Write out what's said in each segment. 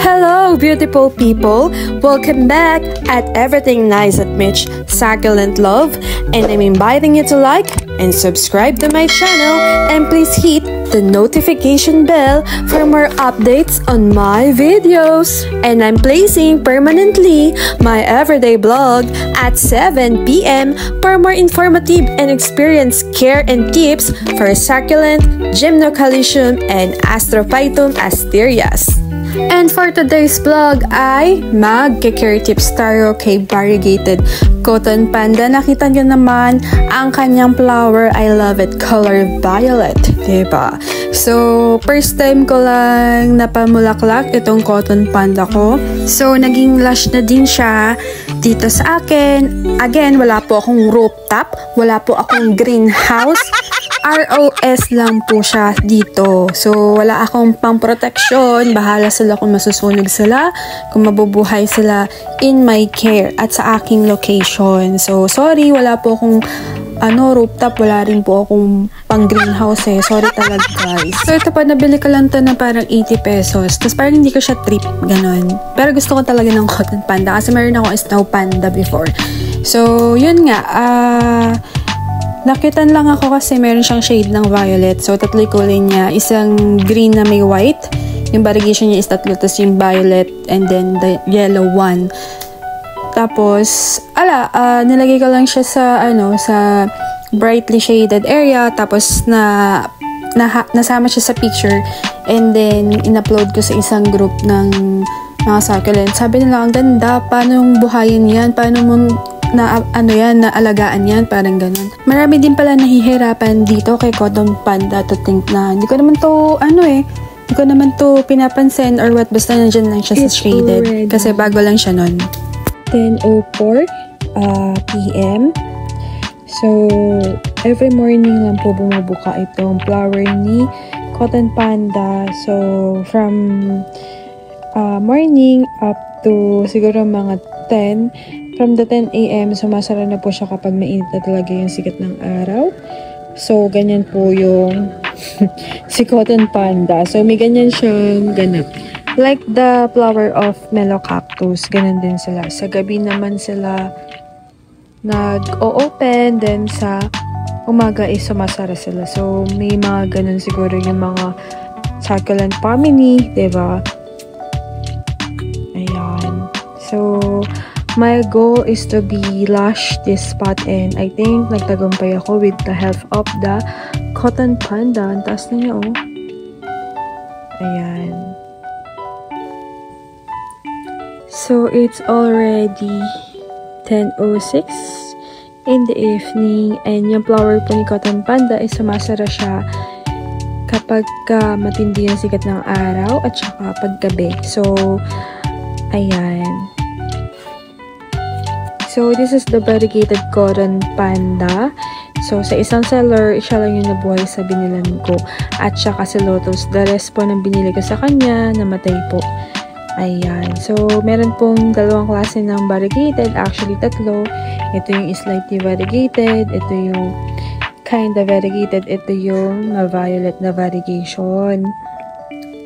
Hello, beautiful people! Welcome back at Everything Nice at Mitch Succulent Love, and I'm inviting you to like and subscribe to my channel, and please hit the notification bell for more updates on my videos. And I'm placing permanently my everyday vlog at 7 p.m. for more informative and experienced care and tips for succulent, Gymnocalycium, and Astrophytum asterias. And for today's vlog ay mag-care tips tayo kay variegated cotton panda. Nakita nyo naman ang kanyang flower. I love it. Color violet. Diba? So, first time ko lang napamulaklak itong cotton panda ko. So, naging lush na din siya dito sa akin. Again, wala po akong rooftop. Wala po akong greenhouse. ROS lang po siya dito. So, wala akong pang-protection. Bahala sila kung masusunog sila, kung mabubuhay sila in my care at sa aking location. So, sorry, wala po akong rooftop. Wala rin po akong pang-greenhouse eh. Sorry talaga, guys. So, ito pa, nabili ko lang to na parang 80 pesos. Tapos parang hindi ko siya trip, ganon. Pero gusto ko talaga ng cotton panda kasi meron akong snow panda before. So, yun nga, nakitan lang ako kasi meron siyang shade ng violet. So, tatlo yung kulay niya. Isang green na may white. Yung variegation niya is tatlo. Tapos yung violet and then the yellow one. Tapos, nilagay ko lang siya sa, sa brightly shaded area. Tapos, nasama siya sa picture. And then, in-upload ko sa isang group ng mga succulent. Sabi nila, ang ganda. Paano yung buhayin yan? Paano mo naalagaan yan, parang ganun. Marami din pala nahihirapan dito kay cotton panda to think na hindi ko naman to pinapansin or what, basta nandyan lang siya sa shaded kasi bago lang siya nun. 10:04 p.m. So, every morning lang po bumubuka itong flower ni cotton panda. So, from morning up to siguro mga 10. From the 10 a.m. sumasara na po siya kapag mainit na talaga yung sikat ng araw. So, ganyan po yung si cotton panda. So, may ganyan siyang ganap. Like the flower of Melocactus, ganun din sila. Sa gabi naman sila nag-o-open, then sa umaga is sumasara sila. So, may mga ganun siguro yung mga succulent family, diba? Ayan. So, my goal is to be lush this spot, and I think nagtagumpay ako with the help of the cotton panda. Ang taas na niya, oh. Ayan. So, it's already 10:06 in the evening, and yung flower po ni cotton panda ay sumasara siya kapag matindi yung sikat ng araw at saka paggabi. So, ayan. So, this is the variegated cotton panda. So, sa isang seller, siya lang yung nabuhay sa binilan ko. At saka si Lotus. The rest po ng binili ko sa kanya, namatay po. Ayan. So, meron pong dalawang klase ng variegated. Actually, tatlo. Ito yung slightly variegated. Ito yung kind of variegated. Ito yung violet na variegation.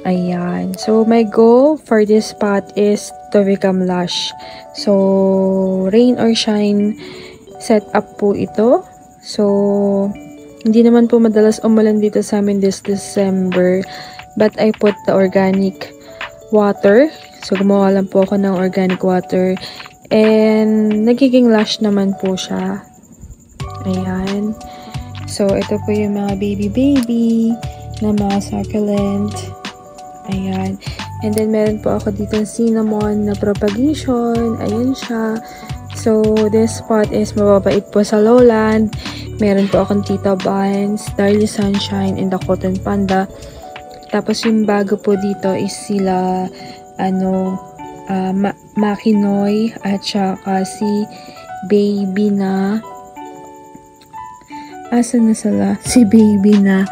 Ayan. So, my goal for this spot is to become lush. So, rain or shine setup po ito. So, hindi naman po madalas umulan dito sa amin this December. But I put the organic water. So, gumawa lang po ako ng organic water. And, nagiging lush naman po siya. Ayan. So, ito po yung mga baby na mga succulent. Ayan. And then, meron po ako dito cinnamon na propagation. Ayan siya. So, this spot is mababait po sa lowland. Meron po akong Tita Buns, Darly Sunshine, and the Cotton Panda. Tapos, yung bago po dito is sila, Makinoy, at saka si Baby na, asan na sila? Si Baby na,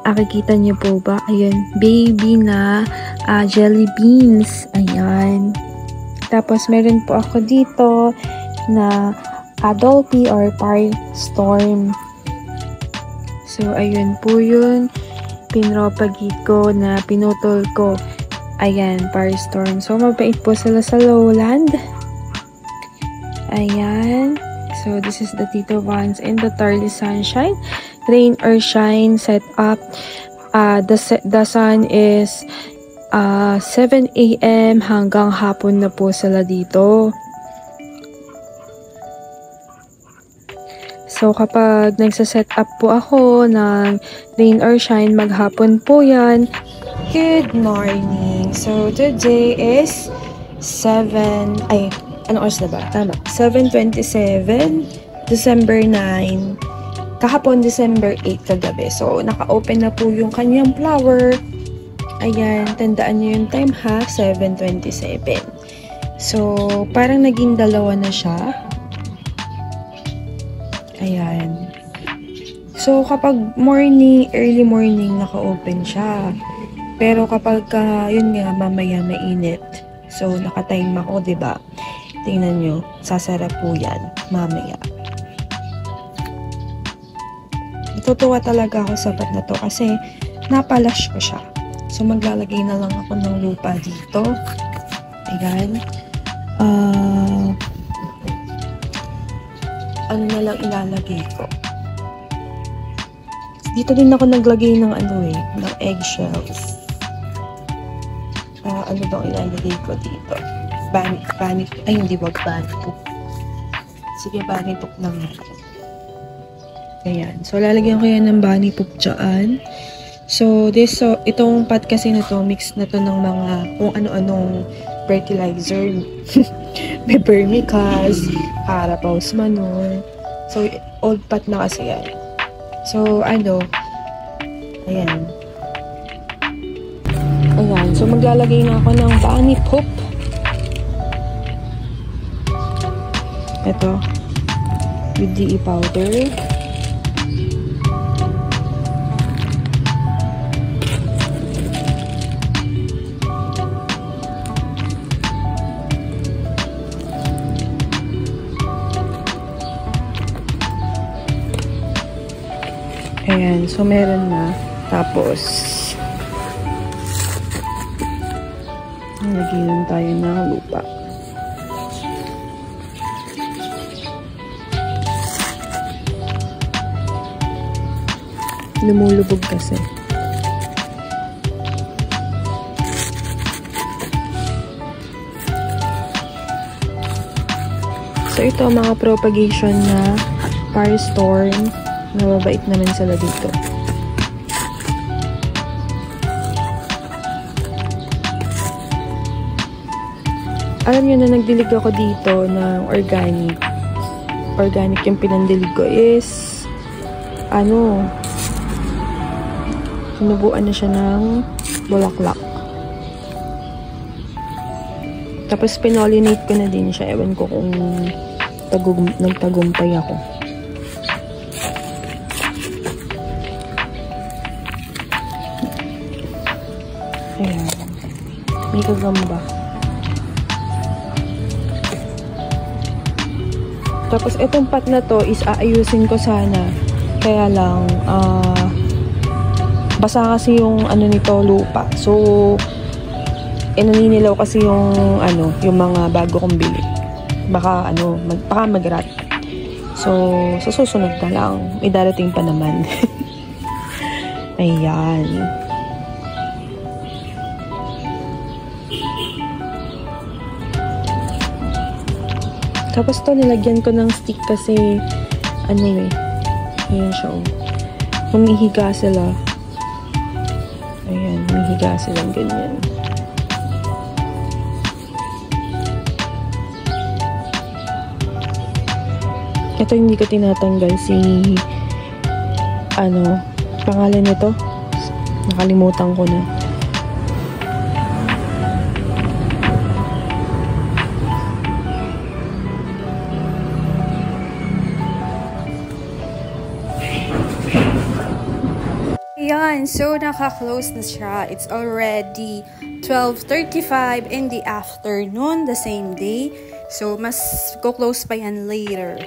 nakikita niyo po ba? Ayan, Baby na jelly beans. Ayan. Tapos, meron po ako dito na Adolphi or Firestorm. So, ayun po yun. Pinropagate ko na pinutol ko. Ayan, Firestorm. So, mabait po sila sa lowland. Ayan. So, this is the Tito Vans and the Tarly Sunshine. Rain or shine setup. The sun is 7 AM hanggang hapon na po sila dito. So, kapag nagsaset up po ako ng rain or shine, maghapon po yan. Good morning! So, today is 7 December 9. Kahapon, December 8 kagabi. So, naka-open na po yung kanyang flower. Ayan, tandaan nyo yung time ha, 7:27. So, parang naging dalawa na siya. Ayan. So, kapag morning, early morning, naka-open siya. Pero kapag, yun nga, mamaya mainit. So, naka-time ako, diba? Tingnan nyo, sasara po yan, mamaya. Natutuwa talaga ako sa bat na to kasi napalash ko siya. So, maglalagay na lang ako ng lupa dito. Ayan. Ano na lang ilalagay ko. Dito din ako naglagay ng ng eggshells. Ano bang ilalagay ko dito? Bunny poop. Sige, bunny poop lang. Ayan. So, lalagyan ko yan ng bunny poop dyan. So, itong pot kasi na to, mix na to ng mga kung ano-anong fertilizer. May vermicast, Carapaos manure. So, old pot na kasi yan. So, ayan. Ayan. So, maglalagay na ako ng bunny poop. Ito. With DE powder. Ayan, so meron na. Tapos, lagyan tayo ng lupa. Lumulubog kasi. So, ito mga propagation na Firestorm. Nababait naman sila dito. Alam nyo na nagdilig ako dito ng organic. Organic yung pinandilig ko is sinubuan na siya ng bulaklak. Tapos pinolinate ko na din siya. Ewan ko kung nagtagumpay ako. Ayan. May kagamba. Tapos, itong pot na to is aayusin ko sana. Kaya lang, basa kasi yung nito, lupa. So, naninilaw kasi yung mga bago kong bili. Baka mag-rot. So, sa susunod na lang. May darating pa naman. Ayan. Tapos to, nilagyan ko ng stick kasi, ayan siya, Humihiga sila. Ayan, humihiga silang ganyan. Ito hindi ko tinatanggal pangalan nito? Nakalimutan ko na. Ayan, so naka-close na siya. It's already 12:35 in the afternoon, the same day. So, mas go-close pa yan later.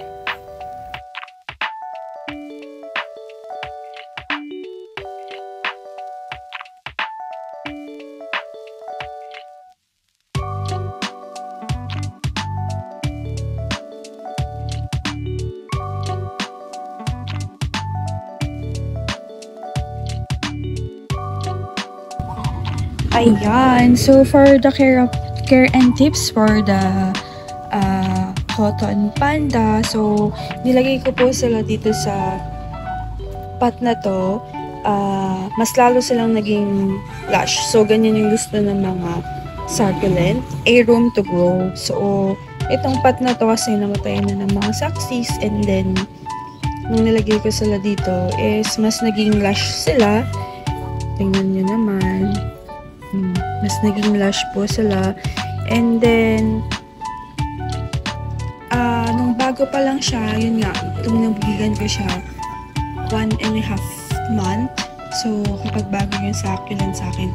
Ayan. So, for the care and tips for the cotton panda, so, nilagay ko po sila dito sa pot na to. Mas lalo silang naging lush. So, ganyan yung gusto ng mga succulent. A room to grow. So, itong pot na to kasi namatayan na ng mga succies, and then, nung nilagay ko sila dito is mas naging lush sila. Tingnan nyo naman. Mas naging lush po sila. And then, nung bago pa lang siya, yun nga, itong nabugigan ko siya 1.5 month. So, kapag bago yung succulent sa akin,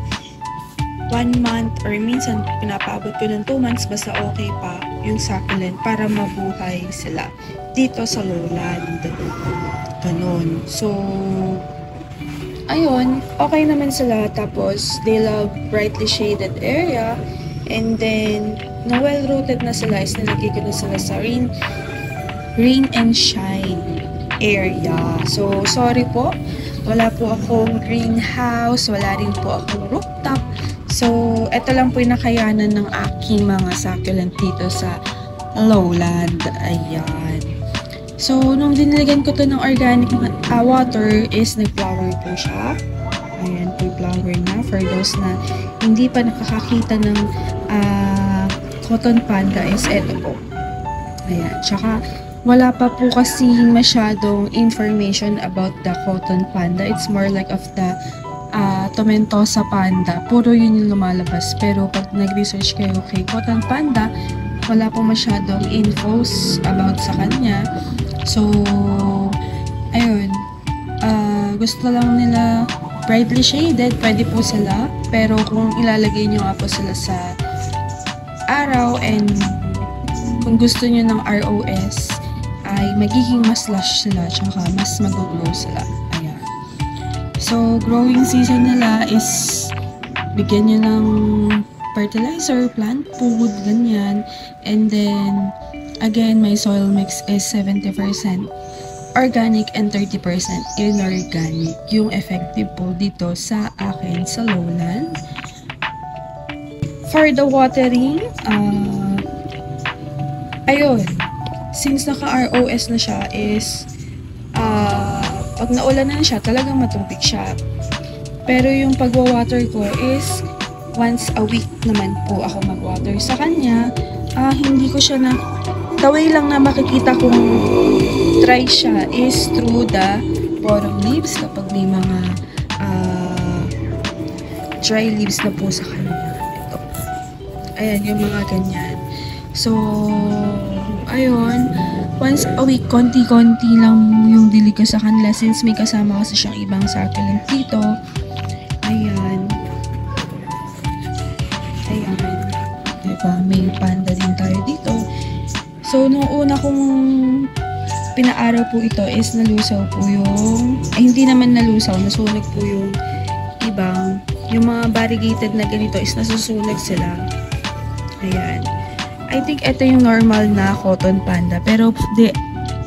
1 month or minsan pinapaabot ko ng 2 months basta okay pa yung succulent para mabuhay sila dito sa lowland. Ganon. So, ayun, okay naman sila. Tapos, they love brightly shaded area. And then, na well-rooted na sila is nilagay ko na sila sa rain and shine area. So, sorry po. Wala po akong greenhouse. Wala rin po akong rooftop. So, ito lang po yung nakayanan ng aking mga succulent dito sa lowland. Ayan. So, nung diniligan ko to ng organic water is nag-flower po siya. Ayan po yung flower na. For those na hindi pa nakakakita ng cotton panda is eto po. Ayan. Tsaka, wala pa po kasi masyadong information about the cotton panda. It's more like of the tomentosa panda. Puro yun yung lumalabas. Pero pag nag-research kayo kay cotton panda, wala po masyadong infos about sa kanya. So, ayun. Gusto lang nila brightly shaded, pwede po sila. Pero kung ilalagay nyo nga po sila sa araw and kung gusto nyo ng ROS, ay magiging mas lush sila, tsaka mas mag-glow sila. Ayan. So, growing season nila is bigyan nyo ng fertilizer, plant food, ganyan. And then, again, my soil mix is 70% organic and 30% inorganic. Yung effective po dito sa akin sa lowland. For the watering, ayun, since naka-ROS na siya is, pag naulan na siya, talagang matubig siya. Pero yung pagwa-water ko is, once a week naman po ako mag-water sa kanya. Hindi ko siya the way lang na makikita kung dry siya is through the bottom leaves kapag may mga dry leaves na po sa kanya. Ito. Ayan, yung mga ganyan. So, ayun, once a week, konti-konti lang yung dili ko sa kanila since may kasama kasi siyang ibang succulent dito. Ayan. Ayan. Diba? May panda din tayo dito. So, nung una kong pinaaraw po ito is nalusaw po yung, hindi naman nalusaw, nasunog po yung ibang, yung mga variegated na ganito is nasusunog sila. Ayan. I think ito yung normal na cotton panda, pero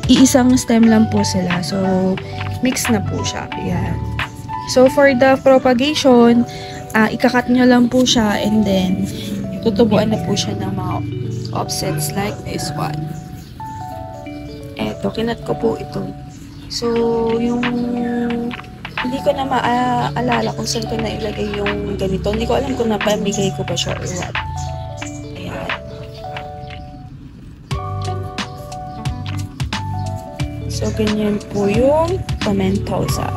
iisang stem lang po sila. So, mix na po siya. Ayan. So, for the propagation, ikakat nyo lang po siya and then, tutubuan na po siya ng mga offsets like this one. Eto, kinat ko po ito. So, yung hindi ko na maalala kung saan ko na ilagay yung ganito. Hindi ko alam kung napamigay ko pa siya or what. Ayan. So, ganyan po yung tomentosa.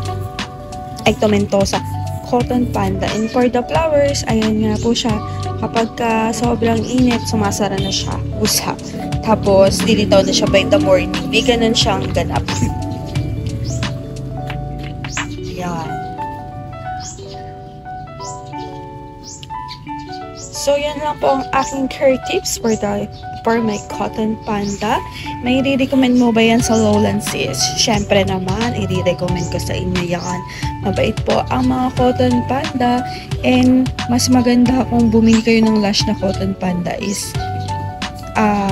Ay, tomentosa. Cotton panda. And for the flowers, ayan nga po siya. Kapag sobrang init, sumasara na siya. Usa. Tapos, dilitaw na siya by the morning. May ganun siyang ganap. Ayan. So, yan lang po ang aking care tips for the for my cotton panda. May i-recommend mo ba yan sa Lowlands sis? Syempre naman, i-recommend ko sa inyo yan. Mabait po ang mga cotton panda. And mas maganda kung bumili kayo ng Lush na cotton panda is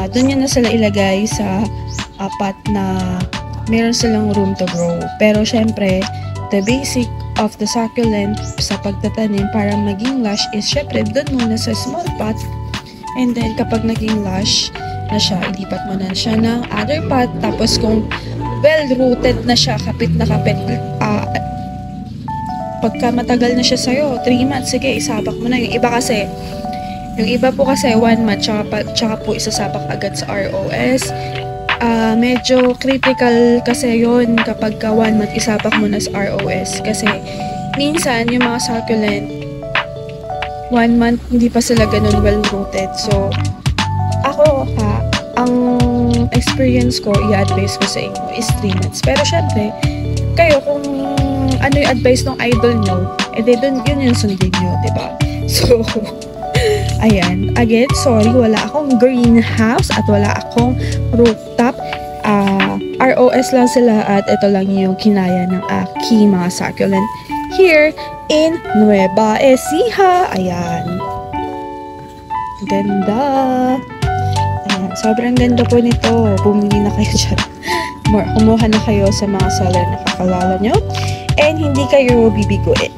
doon yun na sila ilagay sa pot na meron silang room to grow. Pero syempre, the basic of the succulent sa pagtatanim para maging lush is syempre doon muna sa small pot, and then kapag naging lush na siya, ilipat mo na siya ng other pot. Tapos kung well rooted na siya, kapit na kapit, pagka matagal na siya sa'yo, 3 months, sige, isabak mo na. Yung iba po kasi 1 month tsaka po isasabak agad sa ROS. Medyo critical kasi yon kapag 1 month isabak mo na sa ROS, kasi minsan yung mga succulent 1 month hindi pa sila ganun well rooted. So ako ang experience ko, i-advise ko sa inyo is 3 months. Pero syempre kayo, kung ano yung advice ng idol nyo, dun yun yung sundin nyo, diba? So ayan, again, sorry, wala akong greenhouse at wala akong rooftop. ROS lang sila at ito lang yung kinaya ng aking mga succulent here in Nueva Ecija. Ayan. Ganda. Ayan, sobrang ganda po nito. Bumili na kayo dyan. Kumuha na kayo sa mga seller na kakalala nyo. And hindi kayo bibiguin.